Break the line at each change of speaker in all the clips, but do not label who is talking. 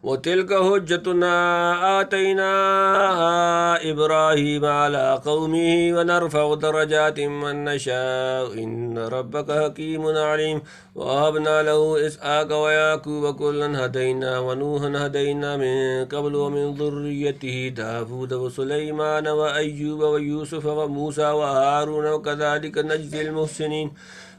وتلك حجتنا آتيناها إبراهيم على قومه ونرفع درجات من نشاء إن ربك حكيم عليم ووهبنا له إسحاق ويعقوب كلا هدينا ونوحا هدينا من قبل ومن ذريته داود وسليمان وأيوب ويوسف وموسى وهارون وكذلك نجزي المحسنين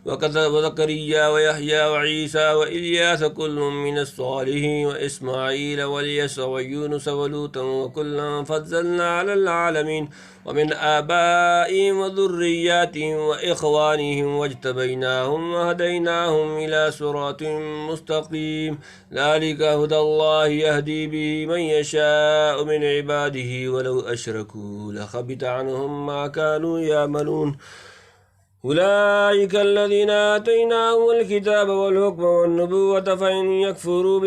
وزكريا ويحيى وعيسى وإلياس كل من الصالحين وإسماعيل واليسع ويونس ولوطا وكلا فضلنا على العالمين ومن آبائهم وذرياتهم وإخوانهم واجتبيناهم وهديناهم إلى صراط مستقيم ذلك هدى الله يهدي به من يشاء من عباده ولو أشركوا لحبط عنهم ما كانوا يعملون أولئك الذين آتيناهم الكتاب والحكم والنبوة فإن يكفر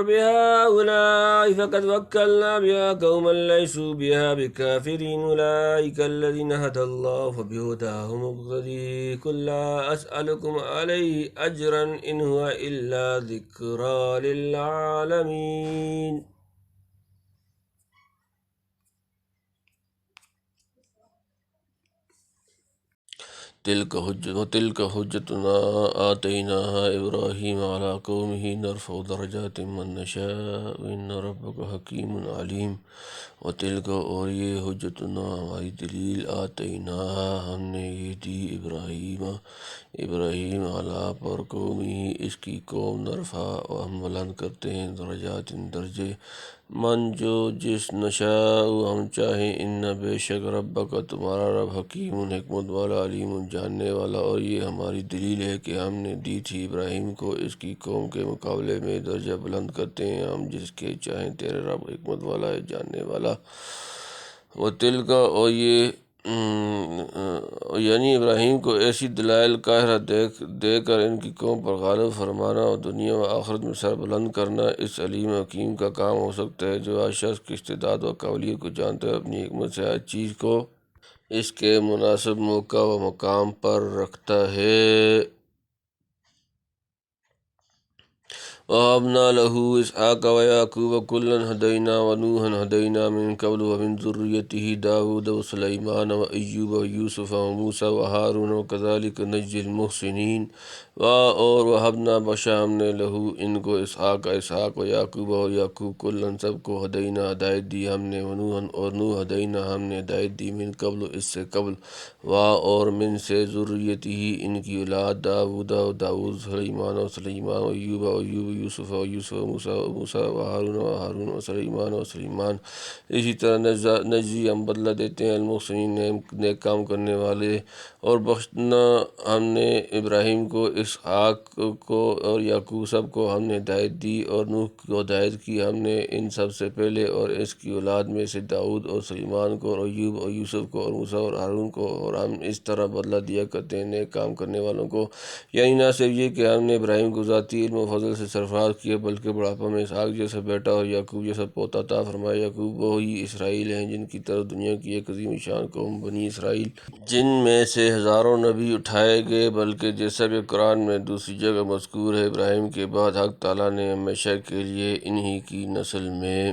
بها هؤلاء فقد وكلنا بها قوما ليسوا بها بكافرين أولئك الذين هدى الله فبهداه مقتدي قل لا أسألكم عليه أجرا إن هو إلا ذكرى للعالمين. تلك حجتنا آتيناها إبراهيم على قومه نرفع درجات من نشاء إن ربك حكيم عليم. وتلك اور یہ حجتنا ہماری دلیل آتیناها ہم نے یہ دی ابراہیم علیٰ پر قومی اس کی قوم نرفع و ہم بلند کرتے ہیں درجات درجے من جو جس نشاء ہم چاہیں ان بے شک ربک تمہارا رب حکیم حکمت والا علیم جاننے والا. اور یہ ہماری دلیل ہے کہ ہم نے دی تھی ابراہیم کو اس کی قوم کے مقابلے میں درجہ بلند کرتے ہیں ہم جس کے چاہیں تیرے رب حکمت والا ہے جاننے والا. وہ تل کا اور یہ یعنی ابراہیم کو ایسی دلائل قاہرہ دے کر ان کی قوم پر غالب فرمانا اور دنیا و آخرت میں سر بلند کرنا اس علیم حکیم کا کام ہو سکتا ہے جو ہر شخص کی استعداد و قابلیت کو جانتا ہے اپنی حکمت سے ہر چیز کو اس کے مناسب موقع و مقام پر رکھتا ہے. وَوَهَبْنَا لَهُ إِسْحَاقَ وَيَعْقُوبَ كُلًّا هَدَيْنَا وَنُوحًا هَدَيْنَا مِن قَبْلُ وَمِن ذُرِّيَّتِهِ دَاوُودَ وَسُلَيْمَانَ وَأَيُّوبَ وَيُوسُفَ وَمُوسَى وَهَارُونَ وَكَذَلِكَ نَجْزِي الْمُحْسِنِينَ. اور وَهَبْنَا بخشا ہم نے لہو ان کو اسحاق و یعقوب اور یعقوب کلن سب کو ہدینا ہدایت دی ہم نے ونوحًا اور نوح ہدینا ہم نے ہدایت دی من قبل اس سے قبل اور من سے ذریتہ ان کی اولاد داود سلیمان و ایوب یوسف و موسیٰ و ہارون و سلیمان. اسی طرح نجزی ہم بدلہ دیتے ہیں المحسنین نیک کام کرنے والے. اور بخشنا ہم نے ابراہیم کو اسحاق کو اور یعقوب سب کو ہم نے ہدایت دی اور نوح کو ہدایت کی ہم نے ان سب سے پہلے اور اس کی اولاد میں سے داؤد اور سلیمان کو اور ایوب اور یوسف کو اور موسیٰ اور ہارون کو. اور ہم اس طرح بدلہ دیا کرتے ہیں نیک کام کرنے والوں کو. یعنی نہ صرف یہ کہ ہم نے ابراہیم کو ذاتی علم و فضل سے سرفراز کیا بلکہ بڑھاپا میں اسحاق جیسا بیٹا اور یعقوب جیسا پوتا عطا فرمایا. یعقوب وہی اسرائیل ہیں جن کی طرف دنیا کی ایک عظیم شان قوم بنی اسرائیل جن میں سے ہزاروں نبی اٹھائے گئے بلکہ جیسا کہ قرآن میں دوسری جگہ مذکور ہے ابراہیم کے بعد حق تعالیٰ نے ہمیشہ کے لیے انہی کی نسل میں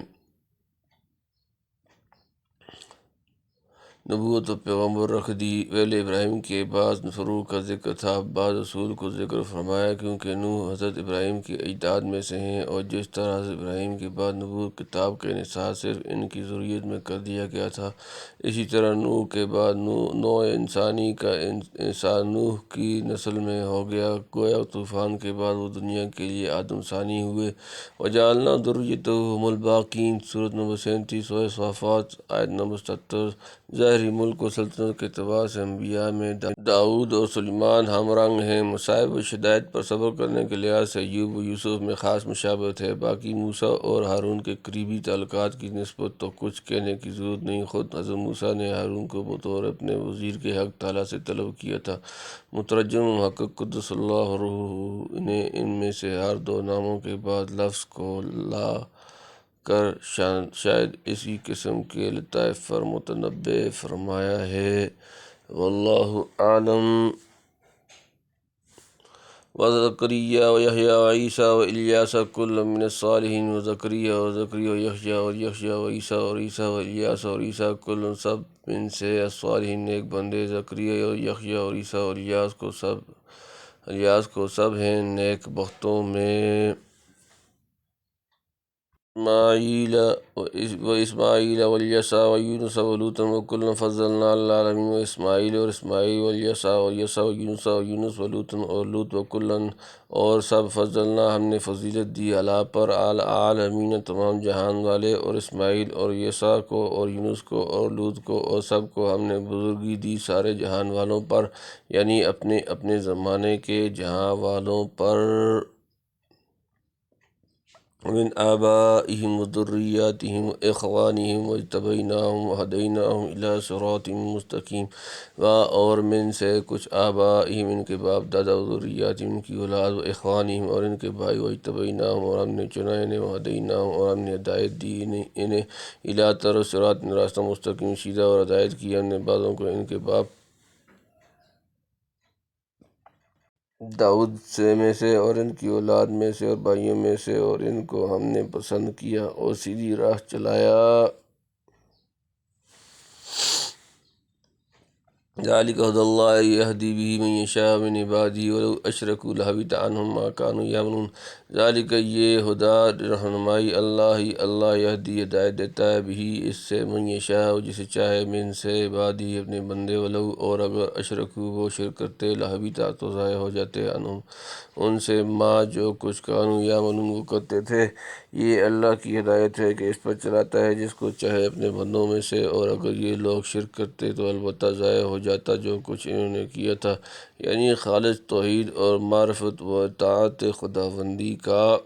نبوت و پیغمبر رکھ دی. پہلے ابراہیم کے بعد فروغ کا ذکر تھا بعض رسول کو ذکر فرمایا کیونکہ نوح حضرت ابراہیم کے اجداد میں سے ہیں اور جس طرح حضرت ابراہیم کے بعد نبوت کتاب کا انحصار صرف ان کی ذریت میں کر دیا گیا تھا اسی طرح نوح کے بعد نوع انسانی کا انحصار نوح کی نسل میں ہو گیا. گویا طوفان کے بعد وہ دنیا کے لیے آدم ثانی ہوئے. وجعلنا ذریتہ هم الباقین سورۃ نمبر 37 سورہ صافات آیت نمبر 77. ظاہری ملک و سلطنت کے اعتبار سے انبیاء میں داؤد اور سلیمان ہم رنگ ہیں. مصائب و شدائد پر صبر کرنے کے لحاظ سے ایوب و یوسف میں خاص مشابہت ہے. باقی موسیٰ اور ہارون کے قریبی تعلقات کی نسبت تو کچھ کہنے کی ضرورت نہیں. خود حضرت موسیٰ نے ہارون کو بطور اپنے وزیر کے حق تعالیٰ سے طلب کیا تھا. مترجم و محقق قدس اللہ روحہ نے ان میں سے ہر دو ناموں کے بعد لفظ کو لا کر شاید اسی قسم کے لطائف پر متنبع فرمایا ہے. واللہ اعلم. وزکریا ویحییٰ وعیسیٰ والیاس کل من الصالحین وزکریا ویحییٰ وعیسیٰ اور عیسیٰ والیاس اور عیسیٰ کل سب من سے الصالحین نیک بندے، زکریا اور یحییٰ اور عیسیٰ اور الیاس کو سب ہیں نیک بختوں میں، اسماعیل والیسع ویونس ولوطا وکلا فضلنا علی العالمین، اسماعیل والیسع اور یسع ویونس اور یونس ولوطا اور لوط وکلا اور سب فضلنا ہم نے فضیلت دی علی پر العالمین تمام جہان والے، اور اسماعیل اور یسع کو اور یونس کو اور لوط کو اور سب کو ہم نے بزرگی دی سارے جہان والوں پر، یعنی اپنے اپنے زمانے کے جہان والوں پر، من آبائہم وذریاتہم واخوانہم واجتبیناہم وہدیناہم الی صراط مستقیم، اور من سے کچھ آبائہم ان کے باپ دادا، وذریاتہم ان کی اولاد، واخوانہم اور ان کے بھائی، واجتبیناہم اور ہم نے چنا انہیں، وہدیناہم اور ہم نے ہدایت دی انہیں، الی طرف صراط راستہ مستقیم سیدھا، اور ہدایت کی ہم نے بعضوں کو ان کے باپ داؤد میں سے اور ان کی اولاد میں سے اور بھائیوں میں سے، اور ان کو ہم نے پسند کیا اور سیدھی راہ چلایا۔ ذالک ھدی اللہ یہدی بہ من یشاء من عبادہ ولو اشرکوا لحبط عنہم ما کانوا یعملون۔ ذالک یہ ہدا رہنمائی اللہ یہدی ہدایت دیتا ہے بہ اس سے، من یشاء جسے چاہے، من سے عبادہ اپنے بندے، ولو اور اگر اشرکوا وہ شرک کرتے، لحبط تو ضائع ہو جاتے، عنہم ان سے، ما جو کچھ کانوا یعملون وہ کرتے تھے۔ یہ اللہ کی ہدایت ہے کہ اس پر چلاتا ہے جس کو چاہے اپنے بندوں میں سے، اور اگر یہ لوگ شرک کرتے تو البتہ ضائع ہو جاتا جو کچھ انہوں نے کیا تھا، یعنی خالص توحید اور معرفت و اطاعت خداوندی کا۔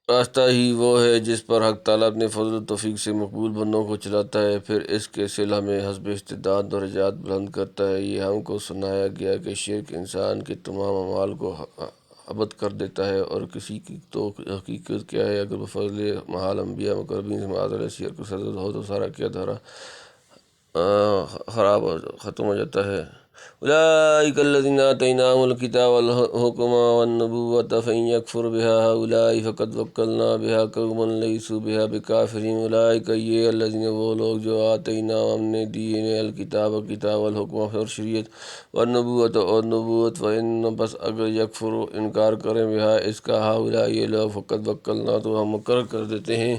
راستہ ہی وہ ہے جس پر حق تعالیٰ اپنے فضل و توفیق سے مقبول بندوں کو چلاتا ہے، پھر اس کے صلہ میں حسب استعداد درجات بلند کرتا ہے۔ یہ ہم کو سنایا گیا کہ شرک انسان کے تمام اعمال کو حبط کر دیتا ہے، اور کسی کی تو حقیقت کیا ہے، اگر بفضل محال انبیاء مقربین سے معاذ اللہ شرک سرزد ہو تو سارا کیا دھرا خراب ختم ہو جاتا ہے۔ اولئک الذین آتیناہم الکتاب والحکم والنبوۃ فإن یکفر بہا ہؤلاء فقد وکلنا بہا قوما لیسوا بہا بکافرین۔ اولئک یہ الذین وہ لوگ جو آتیناہم ہم نے دی انہیں الکتاب کتاب، والحکم اور شریعت، والنبوۃ اور نبوت، فإن بس اگر یکفر انکار کریں بہا اس کا ہؤلاء یہ لوگ، فقد وکلنا تو ہم مقرر کر دیتے ہیں،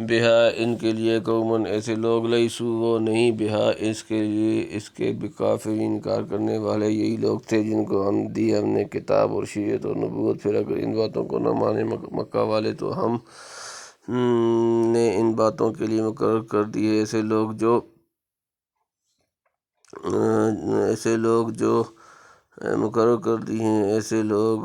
بہا ان کے لیے، قومن ایسے لوگ، لیسوا وہ نہیں، بہا اس کے لیے، اس کے بکافرین انکار کرنے والے یہی لوگ تھے جن کو ہم نے کتاب اور شریعت اور نبوت، پھر اگر ان باتوں کو نہ مانے مکہ والے تو ہم نے ان باتوں کے لیے مقرر کر دیے ایسے لوگ جو مقرر کر دی ہیں، ایسے لوگ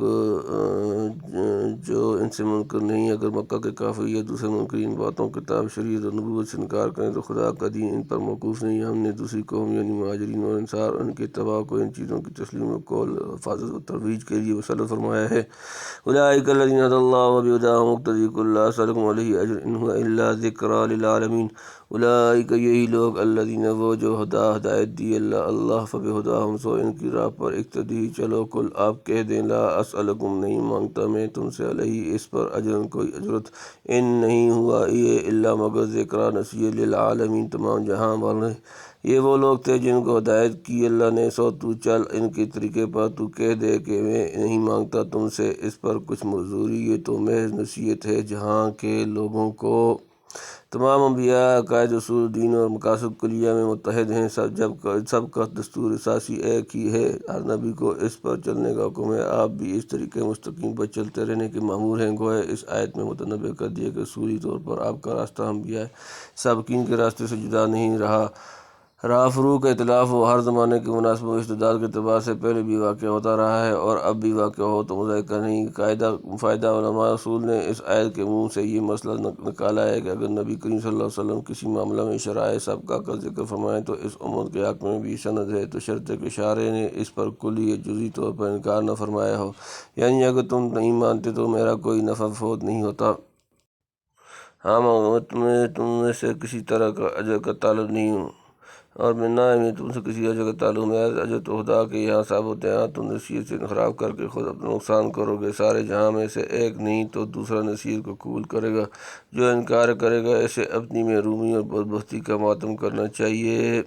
جو ان سے منکر نہیں، اگر مکہ کے کافر یا دوسرے منکرین باتوں کتاب شریعت اور نبوت سے انکار کریں تو خدا کا دین ان پر موقوف نہیں، ہم نے دوسری قوم یعنی مہاجرین اور انصار اور ان کے اتباع کو ان چیزوں کی تسلیم و قول، حفاظت و ترویج کے لیے مسلط فرمایا ہے۔ اولئک الذین ھدی اللہ وبہداہ مقتدی قل لا اسألکم علیہ اجرا ان ھو الا ذکری للعالمین۔ اولئک یہی لوگ الذین وہ جو ہدایت دی اللہ فبہداہ سو ان کی راہ پر اقتدی چلو، قل آپ کہہ دیں لا اسألکم نہیں مانگتا میں تم سے علیہ اس پر اجرا کوئی اجرت، ان نہیں ہوا یہ الا مگر ذکری نصیحت للعالمین تمام جہاں والے۔ یہ وہ لوگ تھے جن کو ہدایت کی اللہ نے، سو تو چل ان کے طریقے پر، تو کہہ دے کہ میں نہیں مانگتا تم سے اس پر کچھ مزدوری، یہ تو محض نصیحت ہے جہاں کے لوگوں کو۔ تمام انبیاء عقائد اصول دین اور مقاصد کلیہ میں متحد ہیں، سب کا دستور اساسی ایک ہی ہے، ہر نبی کو اس پر چلنے کا حکم ہے، آپ بھی اس طریقے مستقیم پر چلتے رہنے کے مامور ہیں۔ گویا اس آیت میں متنبہ کر دیا کہ اصولی طور پر آپ کا راستہ انبیاء سابقین کے راستے سے جدا نہیں رہا، فروق اختلاف و ہر زمانے کے مناسب و استعداد کے اعتبار سے پہلے بھی واقع ہوتا رہا ہے اور اب بھی واقع ہو تو مذائقہ نہیں فائدہ۔ علماء اصول نے اس آیت کے منہ سے یہ مسئلہ نکالا ہے کہ اگر نبی کریم صلی اللہ علیہ وسلم کسی معاملہ میں شرائع سابقہ کا ذکر فرمائیں تو اس امت کے حق میں بھی سند ہے، تو شرط ہے کہ شارع نے اس پر کلی یا جزوی طور پر انکار نہ فرمایا ہو، یعنی اگر تم نہیں مانتے تو میرا کوئی نفع فوت نہیں ہوتا، ہاں میں تم میں سے کسی طرح کا اجر کا طالب نہیں ہوں، اور میں نہ میں تم سے کسی اجر کا تعلق ہے اجر تو خدا کے یہاں ثابت ہے، تم نصیر سے انحراف کر کے خود اپنا نقصان کرو گے، سارے جہاں میں سے ایک نہیں تو دوسرا نصیر کو قبول کرے گا، جو انکار کرے گا ایسے اپنی محرومی اور بدبختی کا ماتم کرنا چاہیے۔